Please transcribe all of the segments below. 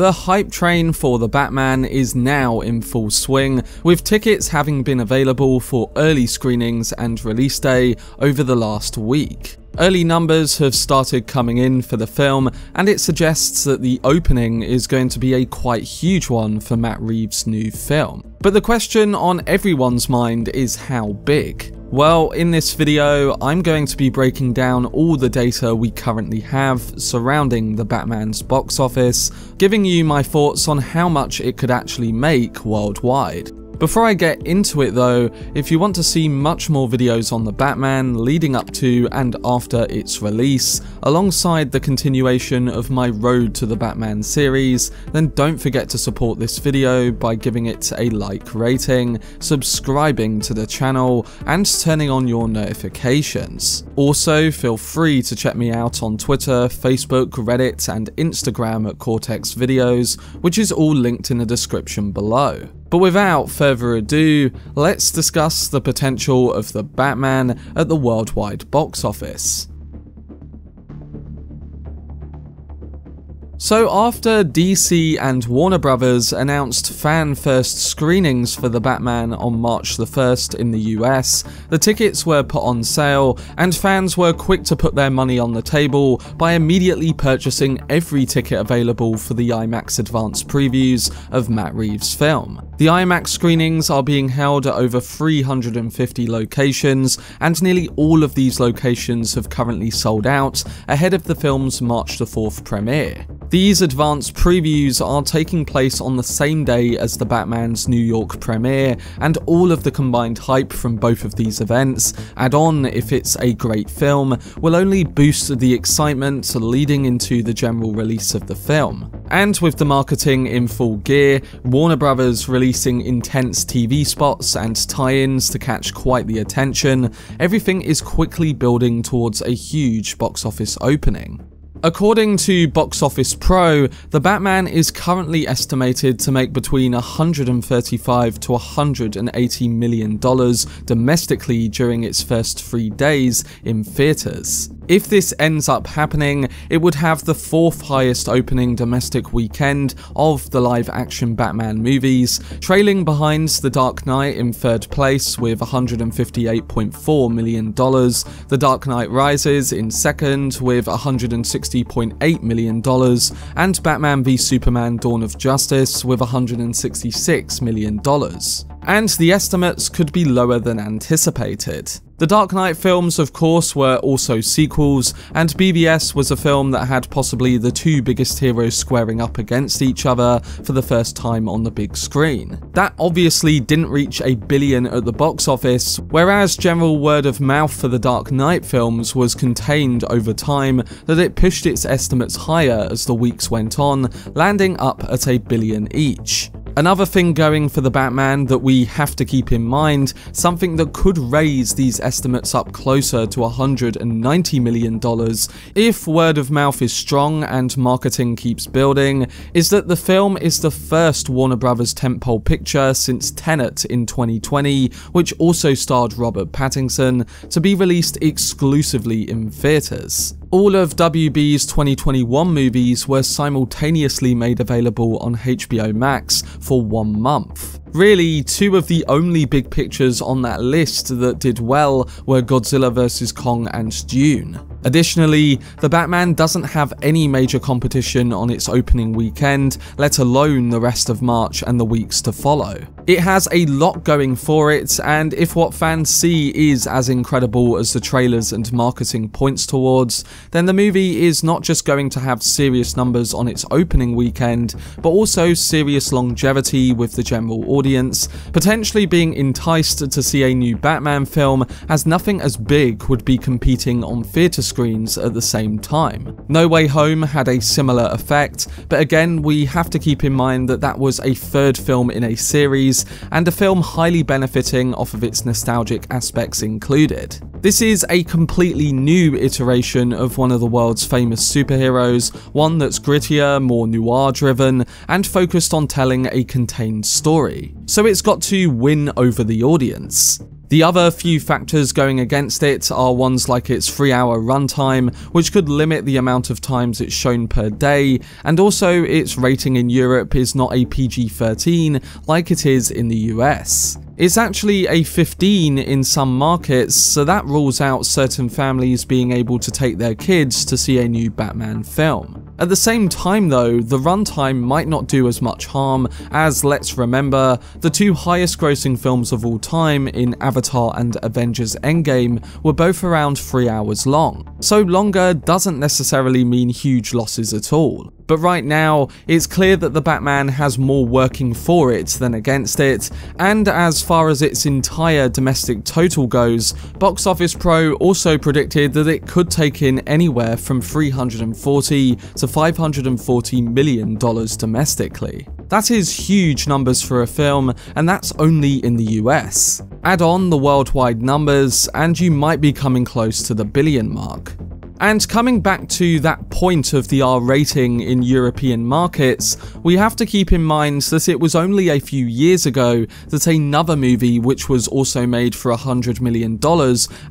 The hype train for The Batman is now in full swing, with tickets having been available for early screenings and release day over the last week. Early numbers have started coming in for the film, and it suggests that the opening is going to be a quite huge one for Matt Reeves' new film. But the question on everyone's mind is how big? Well, in this video, I'm going to be breaking down all the data we currently have surrounding The Batman's box office, giving you my thoughts on how much it could actually make worldwide. Before I get into it though, if you want to see much more videos on The Batman leading up to and after its release, alongside the continuation of my Road to the Batman series, then don't forget to support this video by giving it a like rating, subscribing to the channel, and turning on your notifications. Also, feel free to check me out on Twitter, Facebook, Reddit, and Instagram at Cortex Videos, which is all linked in the description below. But without further ado, let's discuss the potential of The Batman at the worldwide box office. So after DC and Warner Brothers announced fan-first screenings for The Batman on March the 1st in the US, the tickets were put on sale, and fans were quick to put their money on the table by immediately purchasing every ticket available for the IMAX advanced previews of Matt Reeves' film. The IMAX screenings are being held at over 350 locations, and nearly all of these locations have currently sold out ahead of the film's March the 4th premiere. These advanced previews are taking place on the same day as The Batman's New York premiere, and all of the combined hype from both of these events, add on if it's a great film, will only boost the excitement leading into the general release of the film. And with the marketing in full gear, Warner Brothers releasing intense TV spots and tie-ins to catch quite the attention, everything is quickly building towards a huge box office opening. According to Box Office Pro, The Batman is currently estimated to make between $135 to $180 million domestically during its first 3 days in theaters. If this ends up happening, it would have the 4th highest opening domestic weekend of the live-action Batman movies, trailing behind The Dark Knight in 3rd place with $158.4 million, The Dark Knight Rises in 2nd with $160.8 million, and Batman v Superman: Dawn of Justice with $166 million. And the estimates could be lower than anticipated. The Dark Knight films, of course, were also sequels, and BVS was a film that had possibly the 2 biggest heroes squaring up against each other for the first time on the big screen. That obviously didn't reach $1 billion at the box office, whereas general word of mouth for the Dark Knight films was contained over time that it pushed its estimates higher as the weeks went on, landing up at $1 billion each. Another thing going for The Batman that we have to keep in mind, something that could raise these estimates up closer to $190 million if word of mouth is strong and marketing keeps building, is that the film is the first Warner Brothers tentpole picture since Tenet in 2020, which also starred Robert Pattinson, to be released exclusively in theaters. All of WB's 2021 movies were simultaneously made available on HBO Max for 1 month. Really, 2 of the only big pictures on that list that did well were Godzilla vs. Kong and Dune. Additionally, The Batman doesn't have any major competition on its opening weekend, let alone the rest of March and the weeks to follow. It has a lot going for it, and if what fans see is as incredible as the trailers and marketing points towards, then the movie is not just going to have serious numbers on its opening weekend, but also serious longevity with the general audience, potentially being enticed to see a new Batman film, as nothing as big would be competing on theatre screens at the same time. No Way Home had a similar effect, but again we have to keep in mind that that was a 3rd film in a series, and a film highly benefiting off of its nostalgic aspects included. This is a completely new iteration of one of the world's famous superheroes, one that's grittier, more noir driven, and focused on telling a contained story. So it's got to win over the audience. The other few factors going against it are ones like its 3-hour runtime, which could limit the amount of times it's shown per day, and also its rating in Europe is not a PG-13 like it is in the US. It's actually a 15 in some markets, so that rules out certain families being able to take their kids to see a new Batman film. At the same time though, the runtime might not do as much harm, as let's remember, the two highest grossing films of all time in Avatar and Avengers Endgame were both around 3 hours long. So longer doesn't necessarily mean huge losses at all. But right now, it's clear that the Batman has more working for it than against it, and as far as its entire domestic total goes, Box Office Pro also predicted that it could take in anywhere from $340 to $540 million domestically. That is huge numbers for a film, and that's only in the US. Add on the worldwide numbers, and you might be coming close to the billion mark. And coming back to that point of the R rating in European markets, we have to keep in mind that it was only a few years ago that another movie which was also made for $100 million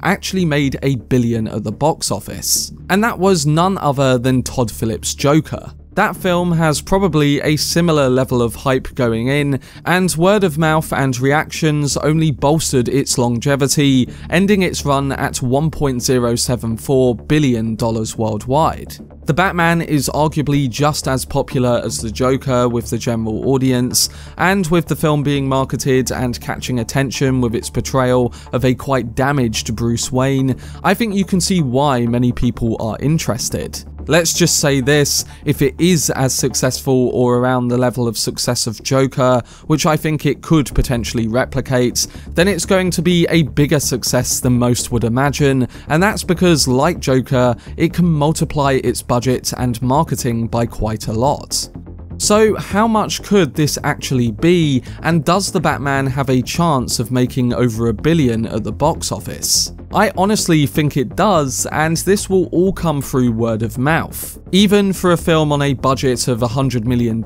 actually made $1 billion at the box office. And that was none other than Todd Phillips' Joker. That film has probably a similar level of hype going in, and word of mouth and reactions only bolstered its longevity, ending its run at $1.074 billion worldwide. The Batman is arguably just as popular as the Joker with the general audience, and with the film being marketed and catching attention with its portrayal of a quite damaged Bruce Wayne, I think you can see why many people are interested. Let's just say this, if it is as successful or around the level of success of Joker, which I think it could potentially replicate, then it's going to be a bigger success than most would imagine, and that's because, like Joker, it can multiply its budget and marketing by quite a lot. So how much could this actually be, and does the Batman have a chance of making over $1 billion at the box office? I honestly think it does, and this will all come through word of mouth. Even for a film on a budget of $100 million,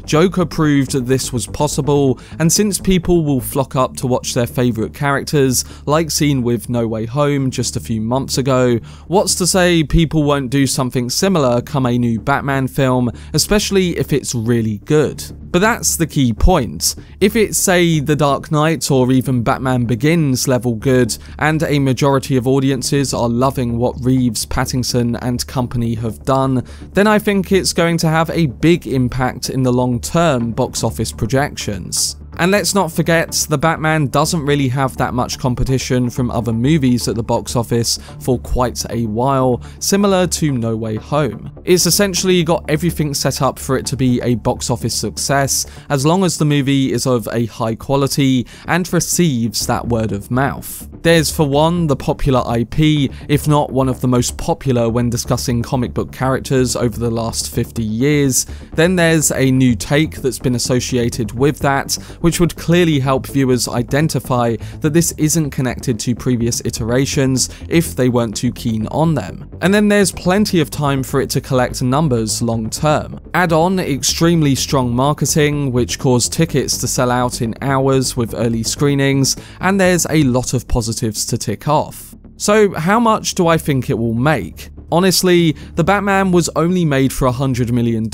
Joker proved that this was possible, and since people will flock up to watch their favourite characters, like seen with No Way Home just a few months ago, what's to say people won't do something similar come a new Batman film, especially if it's really good. But that's the key point. If it's, say, The Dark Knight or even Batman Begins level good, and a majority of audiences are loving what Reeves, Pattinson and company have done, then I think it's going to have a big impact in the long-term box office projections. And let's not forget, the Batman doesn't really have that much competition from other movies at the box office for quite a while, similar to No Way Home. It's essentially got everything set up for it to be a box office success, as long as the movie is of a high quality and receives that word of mouth. There's for one, the popular IP, if not one of the most popular when discussing comic book characters over the last 50 years. Then there's a new take that's been associated with that, which would clearly help viewers identify that this isn't connected to previous iterations if they weren't too keen on them. And then there's plenty of time for it to collect numbers long term. Add on extremely strong marketing, which caused tickets to sell out in hours with early screenings, and there's a lot of positives to tick off. So how much do I think it will make? Honestly, the Batman was only made for $100 million,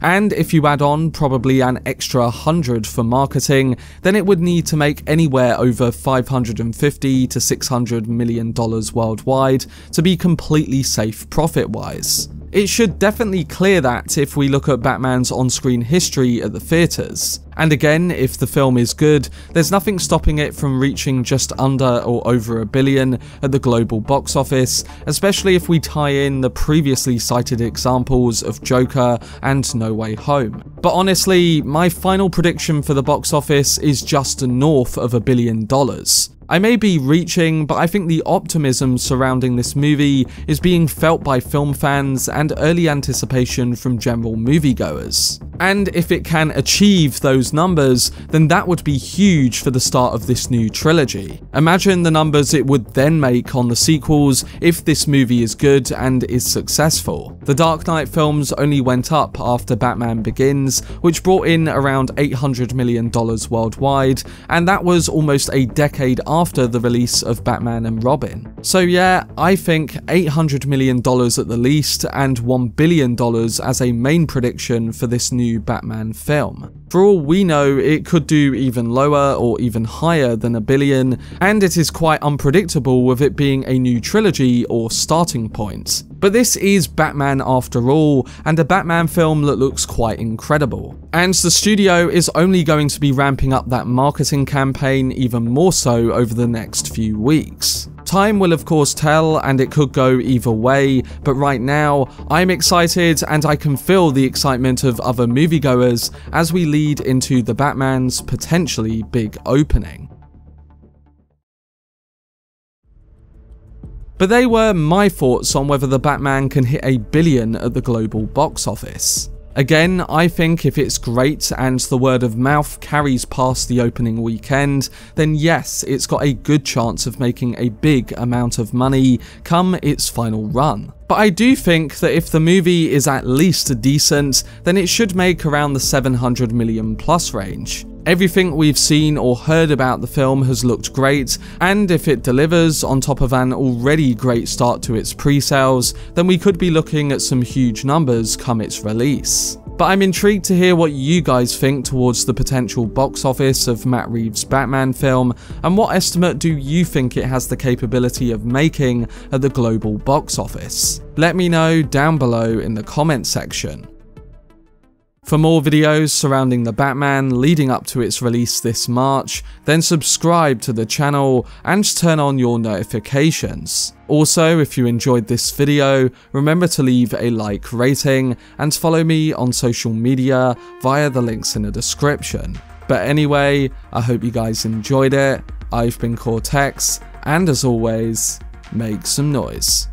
and if you add on probably an extra 100 for marketing, then it would need to make anywhere over $550 to $600 million worldwide to be completely safe profit-wise. It should definitely clear that if we look at Batman's on-screen history at the theatres. And again, if the film is good, there's nothing stopping it from reaching just under or over $1 billion at the global box office, especially if we tie in the previously cited examples of Joker and No Way Home. But honestly, my final prediction for the box office is just north of $1 billion. I may be reaching, but I think the optimism surrounding this movie is being felt by film fans and early anticipation from general moviegoers. And if it can achieve those numbers, then that would be huge for the start of this new trilogy. Imagine the numbers it would then make on the sequels if this movie is good and is successful. The Dark Knight films only went up after Batman Begins, which brought in around $800 million worldwide, and that was almost a decade after the release of Batman and Robin. So yeah, I think $800 million at the least and $1 billion as a main prediction for this new Batman film. For all we know, it could do even lower or even higher than $1 billion, and it is quite unpredictable with it being a new trilogy or starting point. But this is Batman after all, and a Batman film that looks quite incredible. And the studio is only going to be ramping up that marketing campaign even more so over the next few weeks. Time will of course tell, and it could go either way, but right now, I'm excited and I can feel the excitement of other moviegoers as we lead into the Batman's potentially big opening. But they were my thoughts on whether the Batman can hit $1 billion at the global box office. Again, I think if it's great and the word of mouth carries past the opening weekend, then yes, it's got a good chance of making a big amount of money come its final run. But I do think that if the movie is at least decent, then it should make around the $700 million plus range. Everything we've seen or heard about the film has looked great, and if it delivers on top of an already great start to its pre-sales, then we could be looking at some huge numbers come its release. But I'm intrigued to hear what you guys think towards the potential box office of Matt Reeves' Batman film, and what estimate do you think it has the capability of making at the global box office? Let me know down below in the comment section. For more videos surrounding the Batman leading up to its release this March, then subscribe to the channel and turn on your notifications. Also, if you enjoyed this video, remember to leave a like rating and follow me on social media via the links in the description. But anyway, I hope you guys enjoyed it. I've been Cortex, and as always, make some noise.